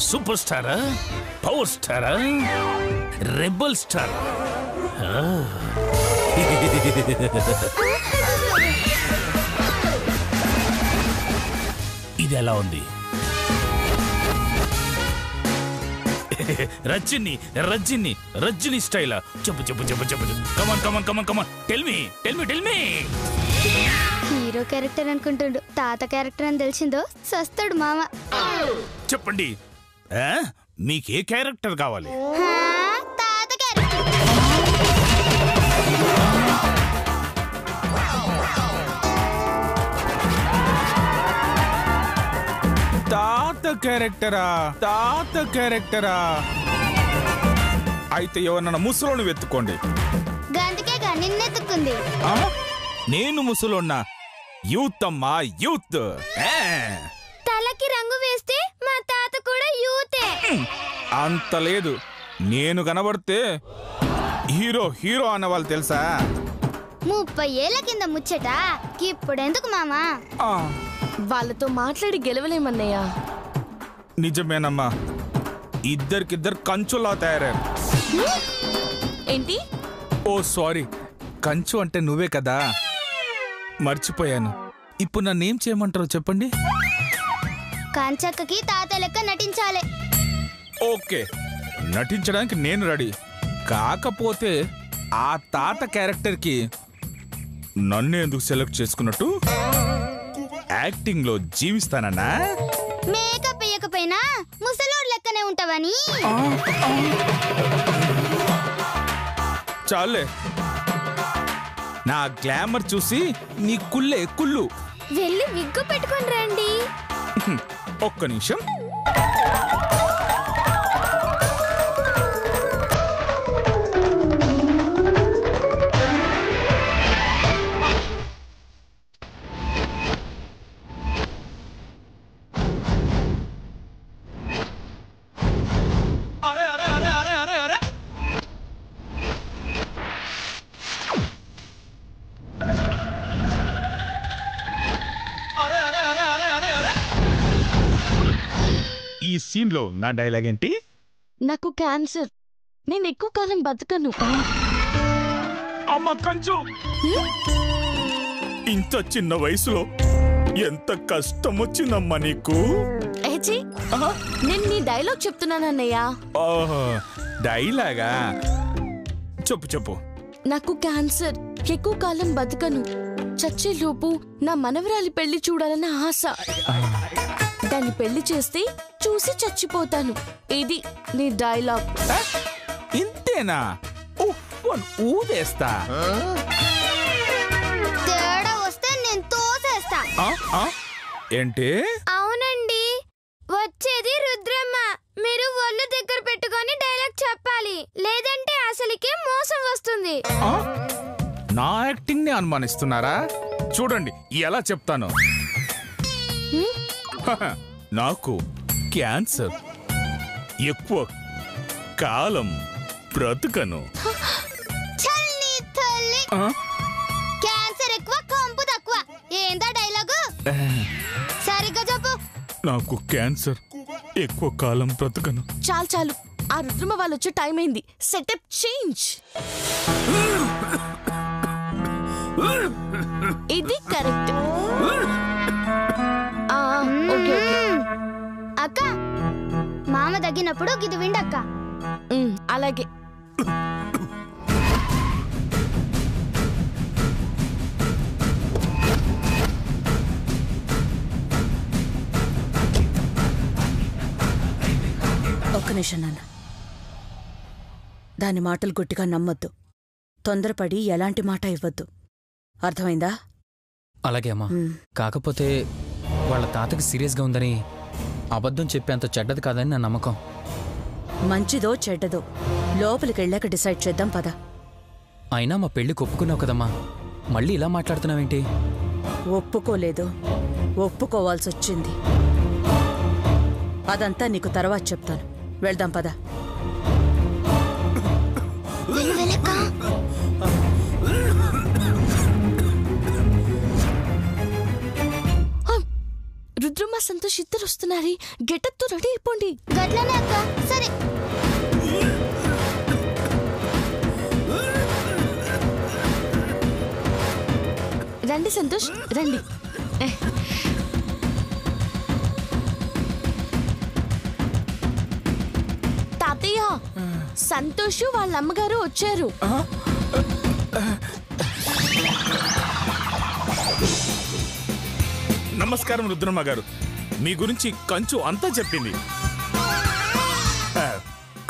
Super స్టారా, power స్టారా, rebel star? ఇది ఎలా ఉంది? రజ్జిని స్టైలా? చెప్పు చెప్పు చెప్పు చెప్పు. Come on come on come on come on, tell me. Hero character అనుకుంటుండు, తాత క్యారెక్టర్ అని తెలిసిందో సస్తాడు మామ. చెప్పండి, మీకే క్యారెక్టర్ కావాలి? తాత క్యారెక్టర్. తాత క్యారెక్టరా? అయితే ఎవరన్నా ముసలోని వెతుక్కోండి. గందుకేగా నిన్నెత్తుకుంది. నేను ముసలోన్నా? యూత్ అమ్మా, యూత్. తలకి రంగు వేస్తే మా తాత కూడా యూతే. అంత లేదు, నేను కనబడితే హీరో అన్నవాళ్ళు తెలుసా? 30 ఏళ్ల కింద ముచ్చట ఇప్పుడెందుకు మామా? వాళ్ళతో మాట్లాడి గెలవలేమన్నయ్య. నిజమేనమ్మా, ఇద్దరికిద్దరు కంచులా తయారయ్యారు. ఏంటి? ఓ సారీ, కంచు అంటే నువ్వే కదా, మర్చిపోయాను. ఇప్పుడు నన్నేం చేయమంటారో చెప్పండి. కాంచక్కకి తాత లెక్క నటించాలి. ఓకే, నటించడానికి నేను రెడీ. కాకపోతే ఆ తాత క్యారెక్టర్కి నన్ను ఎందుకు సెలెక్ట్ చేసుకున్నట్టు? యాక్టింగ్ లో జీవిస్తానన్నా? మేకప్ వేయకపోయినా ముసలోడు లెక్కనే ఉంటావని. చాలే, నా గ్లామర్ చూసి నీ కుళ్ళు. వెళ్ళి విగ్గు పెట్టుకొని రండి. ఒక్క నిమిషం. ఈ సీన్ లో నా డైలాగ్ ఏంటి? నాకు క్యాన్సర్, నేను ఎక్కువ కాలం బతకను. అమ్మ కంచు, ఇంత చిన్న వయసులో ఎంత కష్టం వచ్చిందమ్మా నీకు? ఏచి, నేను నీ డైలాగ్ చెప్తున్నానన్నయ్య. డైలాగా? చెప్పు. నాకు క్యాన్సర్, ఎక్కువ కాలం బతకను. చచ్చేలోపు నా మనవరాలి పెళ్లి చూడాలన్న ఆశ. దాన్ని పెళ్లి చేస్తే చూసి చచ్చిపోతాను. ఇది నీ డైలాగ్. ఇంతేనా? ఊదేస్తా. తేడా వస్తే నేను తోసేస్తా. ఏంటి? అవునండి, వచ్చేది రుద్రమ్మ. మీరు ఒళ్ళు దగ్గర పెట్టుకొని డైలాగ్ చెప్పాలి, లేదంటే అసలుకే మోసం వస్తుంది. నా యాక్టింగ్ ని అనుమానిస్తున్నారా? చూడండి ఎలా చెప్తాను. నాకు క్యాన్సర్, ఎక్కువ కాలం బ్రతుకను. క్యాన్సర్ ఎక్కువ, కంపు తక్కువ. ఏందా డైలాగు? సరిగ్గా చెప్పు. నాకు క్యాన్సర్, ఎక్కువ కాలం బ్రతుకను. చాలు, ఆ రుద్రమ వాళ్ళు వచ్చే టైం అయింది. Setup change. ఇది కరెక్ట్. ఓకే. అక్క, మామ తగ్గినప్పుడు గిది విండక్క. అలాగే. ఒక్క నిమిషం నాన్న, దాని మాటలు గట్టిగా నమ్మొద్దు. తొందరపడి ఎలాంటి మాట ఇవ్వద్దు, అర్థమైందా? అలాగే అమ్మా. కాకపోతే వాళ్ళ తాతకి సీరియస్గా ఉందని అబద్ధం చెప్పేంత చెడ్డది కాదని నా నమ్మకం. మంచిదో చెడ్డదో లోపలికెళ్ళాక డిసైడ్ చేద్దాం పద. అయినా మా పెళ్లికి ఒప్పుకున్నావు కదమ్మా, మళ్ళీ ఇలా మాట్లాడుతున్నావేంటి? ఒప్పుకోలేదు, ఒప్పుకోవాల్సి వచ్చింది. అదంతా నీకు తర్వాత చెప్తాను. వెళ్దాం పద. రుద్రమ్మ సంతోష్ ఇద్దరు వస్తున్నారు. గెటప్ తో రెడీ అయిపోండి. గట్లనే అక్క. సరే. రండి సంతోష్, రండి. తాతయ్య, సంతోష్ వాళ్ళ అమ్మగారు వచ్చారు. నమస్కారం రుద్రమ్మ గారు. మీ గురించి కంచు అంతా చెప్పింది.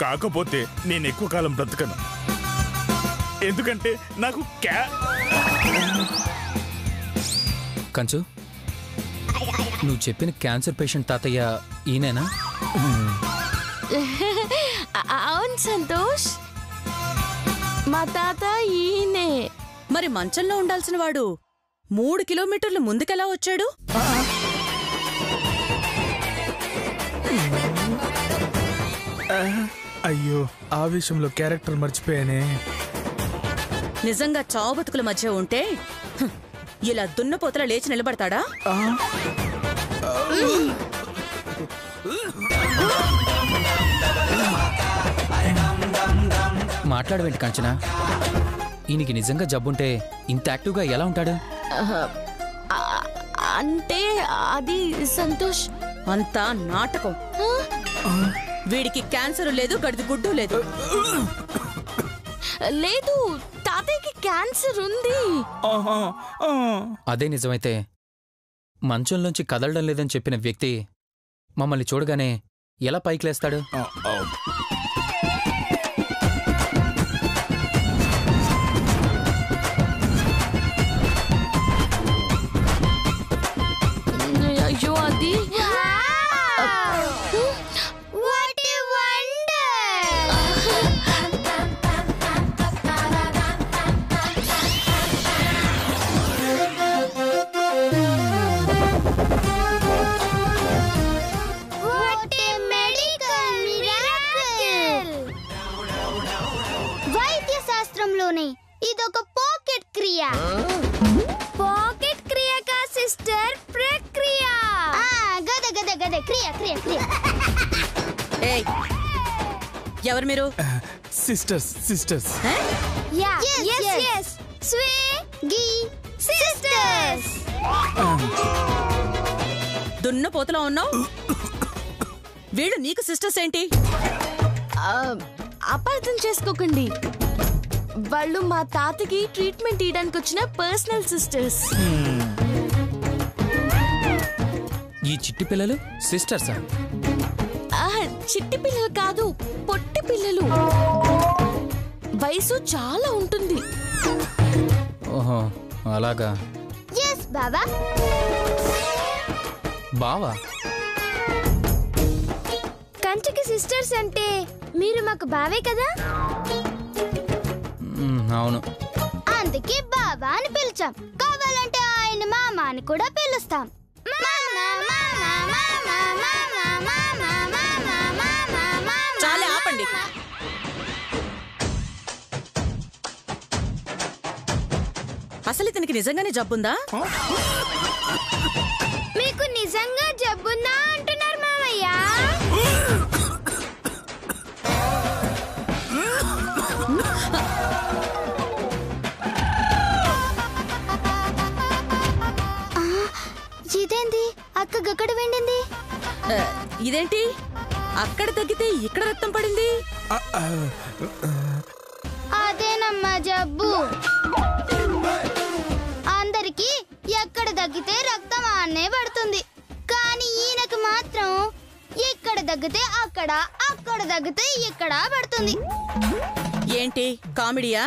కాకపోతే నేను ఎక్కువ కాలం బ్రతకను, ఎందుకంటే నాకు కంచు, నువ్వు చెప్పిన క్యాన్సర్ పేషెంట్ తాతయ్య ఈయనేనా? అవును సంతోష్, మా తాత ఈయనే. మరి మంచంలో ఉండాల్సిన వాడు 3 కిలోమీటర్లు ముందుకెలా వచ్చాడు? అయ్యో, ఆవేశంలో క్యారెక్టర్ మర్చిపోయానే. నిజంగా చావు బతుకుల మధ్య ఉంటే ఇలా దున్నపోతలా లేచి నిలబడతాడా? మాట్లాడవేంటి కంచనా? ఈయనకి నిజంగా జబ్బుంటే ఇంత యాక్టివ్గా ఎలా ఉంటాడు? అంటే అది సంతోష్, అంతా నాటకం. వీడికి క్యాన్సర్ లేదు, గడిది గుడ్డు లేదు. లేదు, తాతయ్యకి క్యాన్సర్ ఉంది. అదే నిజమైతే మంచంలోంచి కదలడం లేదని చెప్పిన వ్యక్తి మమ్మల్ని చూడగానే ఎలా పైకి లేస్తాడు? అయ్యో, అది వైద్యశాస్త్రంలోనే ఇదొక పాకెట్ క్రియ. పాకెట్ క్రియ కా సిస్టర్, ప్రక్రియ. గద గద గద క్రియ క్రియ క్రియ. ఏయ్, ఎవరు మీరు? సిస్టర్స్. yes స్వేగి సిస్టర్స్. దున్నపోతలా ఉన్నావు. వీళ్ళు నీకు సిస్టర్స్ ఏంటి? అపార్థం చేసుకోకండి, వాళ్ళు మా తాతకి ట్రీట్మెంట్ ఇవ్వడానికి వచ్చిన పర్సనల్ సిస్టర్స్. ఈ చిట్టి పిల్లలు సిస్టర్సా? చిట్టి పిల్లలు కాదు, పొట్టి పిల్లలు. వయసు చాలా ఉంటుంది. ఓహో, అలాగా. ఎస్ బాబా. బావా? కంచుకి సిస్టర్స్ అంటే మీరు మాకు బావే కదా? అవును. అందుకే బాబా అని పిలిచాం. కావాలంటే ఆయన మామ అని కూడా పిలుస్తాం. చాలా ఆపండి. అసలు ఇతనికి నిజంగానే జబ్బుందా? మీకు నిజంగా జబ్బుందా అంటున్నారు మామయ్య? ఇదేంది అక్క గక్కడ వెండింది? ఇదేంటి అక్కడ తగ్గితే ఇక్కడ రక్తం పడింది? అదేనమ్మా జబ్బు. అందరికి ఎక్కడ తగ్గితే రక్తం ఆనే పడుతుంది, కానీ ఈయనకు మాత్రం ఎక్కడ తగ్గితే అక్కడ, అక్కడ తగ్గితే ఇక్కడ పడుతుంది. ఏంటి కామెడీయా?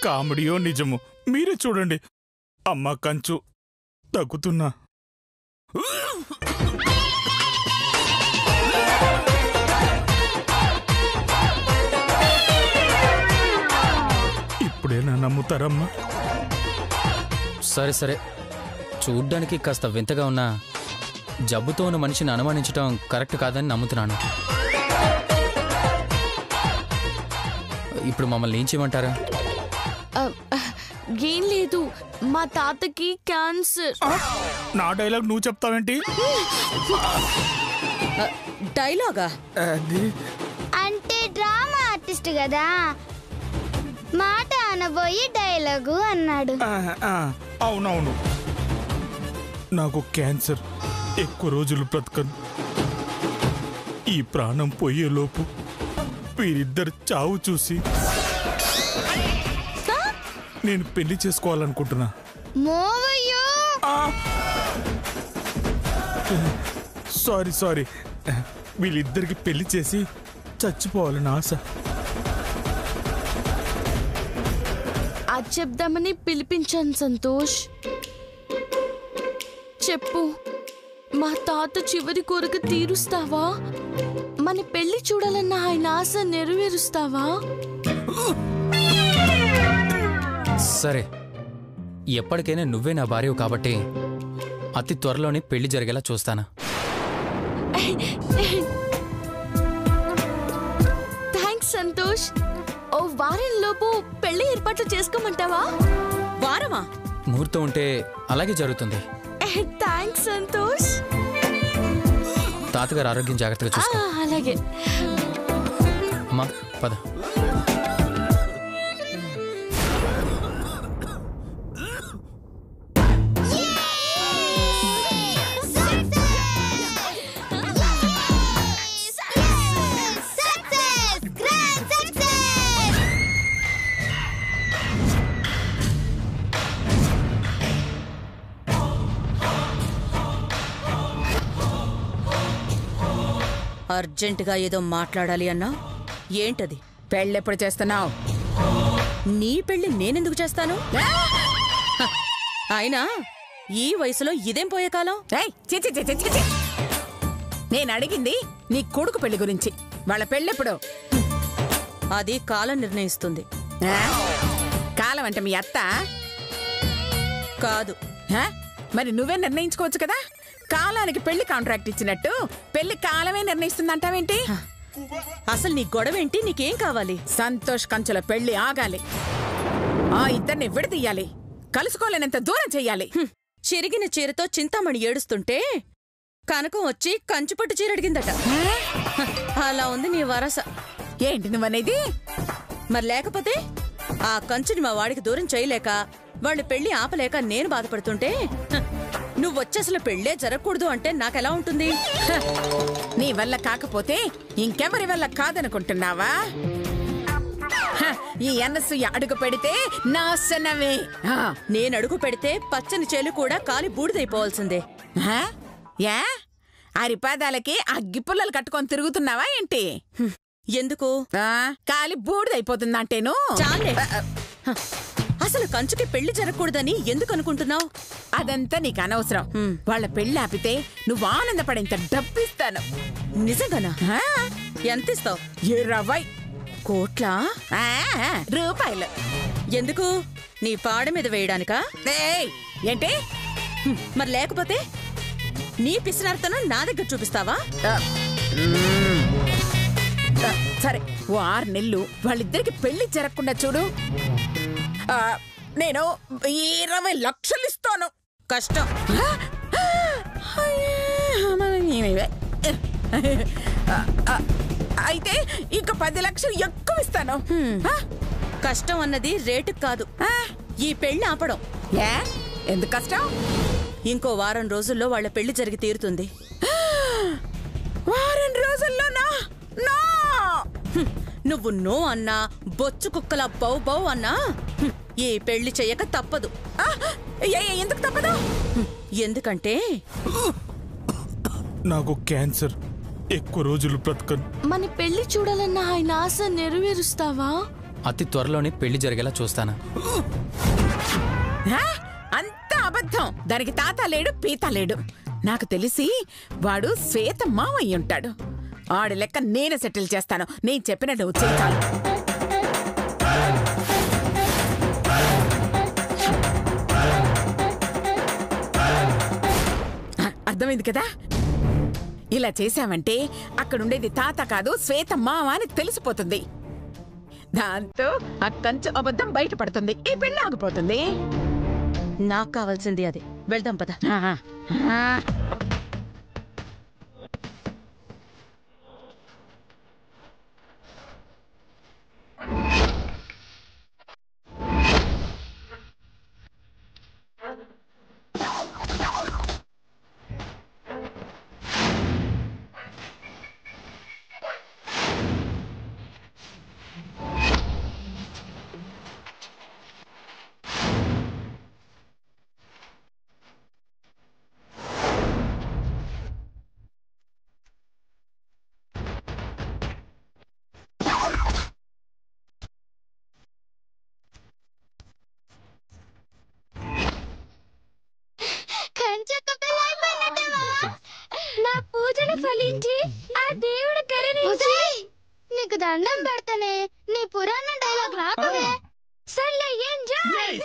కామెడీయో నిజము మీరే చూడండి. అమ్మ కంచు తగ్గుతున్నా. ఇప్పుడేనా నమ్ముతారమ్మా? సరే సరే, చూడ్డానికి కాస్త వింతగా ఉన్నా జబ్బుతో ఉన్న మనిషిని అనుమానించడం కరెక్ట్ కాదని నమ్ముతున్నాను. ఇప్పుడు మమ్మల్ని ఏం చేయమంటారు? ఏం లేదు, మా తాతకి క్యాన్సర్. నా డైలాగ్ నువ్వు చెప్తావేంటి? డైలాగా? అంటే డ్రామా ఆర్టిస్ట్ కదా, మాట అనబోయి డైలాగు అన్నాడు. అవునవును, నాకు క్యాన్సర్, ఎక్కువ రోజులు బ్రతకను. ఈ ప్రాణం పోయేలోపు వీరిద్దరు చావు చూసి నేను పెళ్లి చేసుకోవాలనుకుంటున్నా. మోవయ్యో, సారీ, వీళ్ళిద్దరికి పెళ్లి చేసి చచ్చిపోవాలని ఆశ. అది చెప్దామని పిలిపించాను సంతోష్. చెప్పు, మా తాత చివరి కోరిక తీరుస్తావా? మన పెళ్లి చూడాలన్న ఆయన ఆశ నెరవేరుస్తావా? సరే, ఎప్పటికైనా నువ్వే నా భార్యవు కాబట్టి అతి త్వరలోనే పెళ్లి జరిగేలా చూస్తాను. థ్యాంక్స్ సంతోష్. ఓ వారంలోపు పెళ్లి ఏర్పాట్లు చేసుకోమంటావా? వారమా? ముహూర్తం ఉంటే అలాగే జరుగుతుంది. థ్యాంక్స్ సంతోష్. తాతగారు ఆరోగ్యం జాగ్రత్తగా చూసుకో. అలాగే. అమ్మా పద. అర్జెంటుగా ఏదో మాట్లాడాలి అన్నా, ఏంటది? పెళ్ళెప్పుడు చేస్తున్నావు? నీ పెళ్లి నేనెందుకు చేస్తాను? అయినా ఈ వయసులో ఇదేం పోయే కాలం? నేను అడిగింది నీ కొడుకు పెళ్లి గురించి. వాళ్ళ పెళ్ళెప్పుడు? అది కాలం నిర్ణయిస్తుంది. కాలం అంటే మీ అత్త కాదు. మరి నువ్వే నిర్ణయించుకోవచ్చు కదా. కాలానికి పెళ్లి కాంట్రాక్ట్ ఇచ్చినట్టు పెళ్లి కాలమే నిర్ణయిస్తుందంటావేంటి? అసలు నీ గొడవేంటి? నీకేం కావాలి? సంతోష్ కంచుల పెళ్లి ఆగాలి. ఆ ఇద్దరిని విడదీయాలి, కలుసుకోలేనంత దూరం చెయ్యాలి. చిరిగిన చీరతో చింతామణి ఏడుస్తుంటే కనకం వచ్చి కంచుపట్టు చీర అడిగిందట. అలా ఉంది నీ వరస. ఏంటి నువ్వనేది? మరి లేకపోతే ఆ కంచుని మా వాడికి దూరం చేయలేక, వాళ్ళు పెళ్లి ఆపలేక నేను బాధపడుతుంటే నువ్వొచ్చసలు పెళ్లే జరగకూడదు అంటే నాకెలా ఉంటుంది? నీ వల్ల కాకపోతే ఇంకెవరి వల్ల కాదనుకుంటున్నావా? ఈ అనసూయ అడుగు పెడితే నాశనమే. నేను అడుగు పెడితే పచ్చని చేలు కూడా కాలి బూడిదైపోవాల్సిందే. యా అరిపాదాలకి అగ్గిపుల్లలు కట్టుకొని తిరుగుతున్నావా ఏంటి? ఎందుకు? కాలి బూడిదైపోతుందంటేను. చాలే, అసలు కంచుకి పెళ్లి జరగకూడదని ఎందుకు అనుకుంటున్నావు? అదంతా నీకు అనవసరం. వాళ్ళ పెళ్లి ఆపితే నువ్వు ఆనందపడేంత డబ్బిస్తాను. నిజంగానా? ఎంత ఇస్తావు? 20 కోట్లా? రూపాయలు. ఎందుకు? నీ పాడ మీద వేయడానికా? ఏంటి? మరి లేకపోతే నీ పిసినార్తనం నా దగ్గర చూపిస్తావా? సరే, ఓ 6 నెలలు వాళ్ళిద్దరికి పెళ్లి జరగకుండా చూడు. నేను 20 లక్షలు ఇస్తాను. కష్టం. అయితే ఇంక 10 లక్షలు ఎక్కువ ఇస్తాను. కష్టం అన్నది రేటు కాదు, ఈ పెళ్లి ఆపడం. ఎందుకు కష్టం? ఇంకో వారం రోజుల్లో వాళ్ళ పెళ్లి జరిగి తీరుతుంది. వారం రోజుల్లోనా? నువ్వు నో అన్నా, బొచ్చు కుక్కల బౌ బౌ అన్నా ఈ పెళ్లి చెయ్యక తప్పదు. ఎందుకు తప్పదు? ఎందుకంటే నాకు క్యాన్సర్, ఎక్కువ రోజులు బ్రతకను. మన పెళ్లి చూడాలన్న ఆయన ఆశ నెరవేరుస్తావా? అతి త్వరలోనే పెళ్లి జరిగేలా చూస్తాను. అంత అబద్ధం. దానికి తాత లేడు, పీత లేడు. నాకు తెలిసి వాడు శ్వేత మామయ్య ఉంటాడు. ఆడి లెక్క నేను సెటిల్ చేస్తాను. నేను చెప్పినట్టు చేయాలి. అర్థమైంది కదా? ఇలా చేశామంటే అక్కడుండేది తాత కాదు, శ్వేత మామ అని తెలిసిపోతుంది. దాంతో ఆ కంచు అబద్ధం బయటపడుతుంది, ఈ పెళ్లి ఆగిపోతుంది. నాకు కావాల్సింది అదే. వెళ్దాం పద. నా పూజను ఫలించి ఆ దేవుడు కరుణించి నీకు దండం పెడతానే. నీ పురాణ డైలాగ్ రాకవే. సర్లే ఎంజాయ్.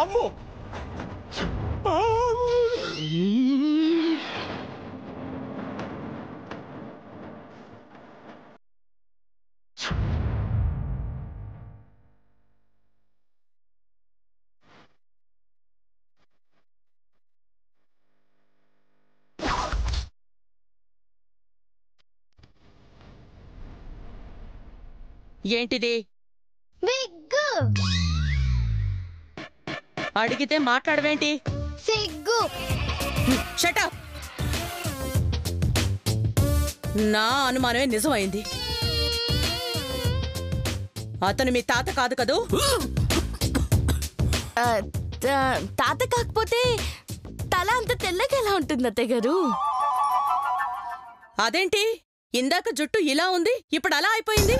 అమ్మో! ఏంటిది? విగ్గు. అడిగితే మాట్లాడవేంటి? సిగ్గు. షటప్. నా అనుమానమే నిజమైంది. అతను మీ తాత కాదు కదూ? తాత కాకపోతే తల అంత తెల్లగా ఎలా ఉంటుంది అత్తయ్య గారు? అదేంటి ఇందాక జుట్టు ఇలా ఉంది, ఇప్పుడు అలా అయిపోయింది?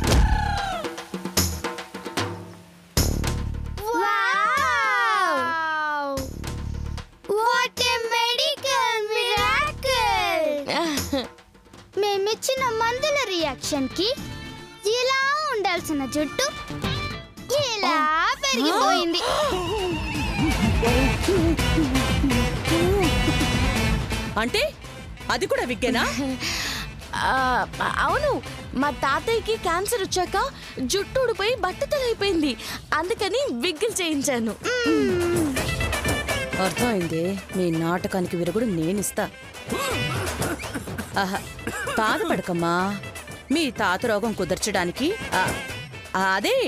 మేమిచ్చిన మందుల రియాక్షన్ కి ఇలా ఉండాల్సిన జుట్టు ఇలా పెరిగిపోయింది. అంటే అది కూడా విగ్గేనా? అవును, మా తాతయ్యకి క్యాన్సర్ వచ్చాక జుట్టు ఊడిపోయి బట్టతలైపోయింది, అందుకని విగ్గులు చేయించాను. అర్థమైంది. మీ నాటకానికి విరుగుడు నేనిస్తా. ఆహా, బాధపడకమ్మా. మీ తాత రోగం కుదర్చడానికి, అదే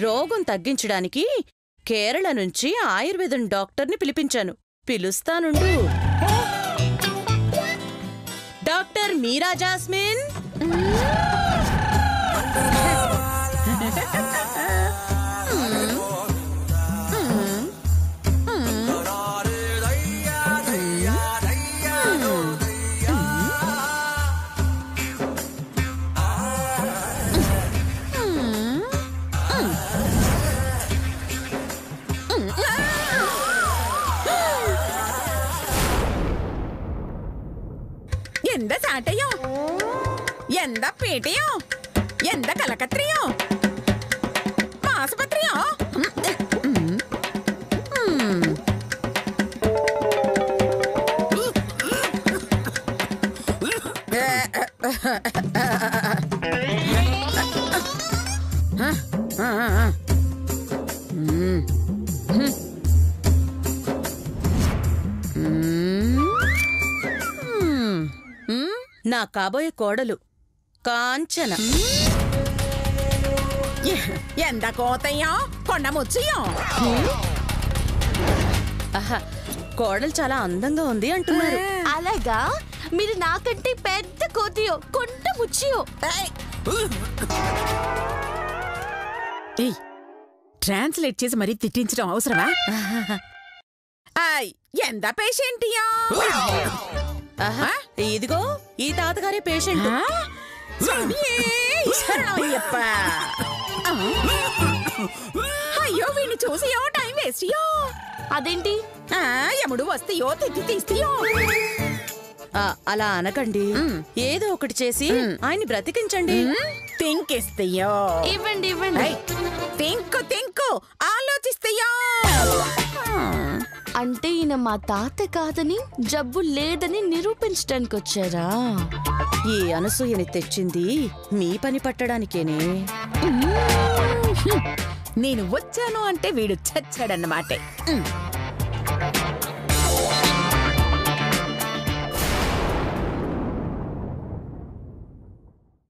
రోగం తగ్గించడానికి కేరళ నుంచి ఆయుర్వేదం డాక్టర్ని పిలిపించాను. పిలుస్తానుండు. డాక్టర్ మీరా జాస్మిన్. எந்த சாட்டையும், எந்த பேட்டையும், எந்த கலக்கத்திரியும், ஆஸ்பத்திரியும். నా కాబోయే కోడలు కాంచన. எந்த கோத்தையும் கொண்ட முச்சியும். ఆహా, కోడలు చాలా అందంగా ఉంది అంటున్నారు. అలాగా? మీరు నాకంటే పెద్ద కోతియో కొండ ముచ్చియో. ట్రాన్స్లేట్ చేసి మరీ తిట్టించడం అవసరమా? ఎంత పేషెంటియో. ఆహా, ఇదిగో ఈ తాతగారే పేషెంట్. శరణయ్యప్ప. అయ్యో వీడిని చూసియో టైం వేస్టియో. అదేంటి? యముడు వస్తయో తిత్తి తీస్తియో. అలా అనకండి, ఏదో ఒకటి చేసి ఆయన్ని బ్రతికించండి. తింకిస్తయో. ఇవ్వండి ఇవ్వండి. తింకు ఆలోచిస్తయో. అంటే ఈయన మా తాత కాదని, జబ్బు లేదని నిరూపించడానికి వచ్చారా? ఈ అనసూయని తెచ్చింది మీ పని పట్టడానికేనే. నేను వచ్చాను అంటే వీడు చచ్చాడన్నమాటే.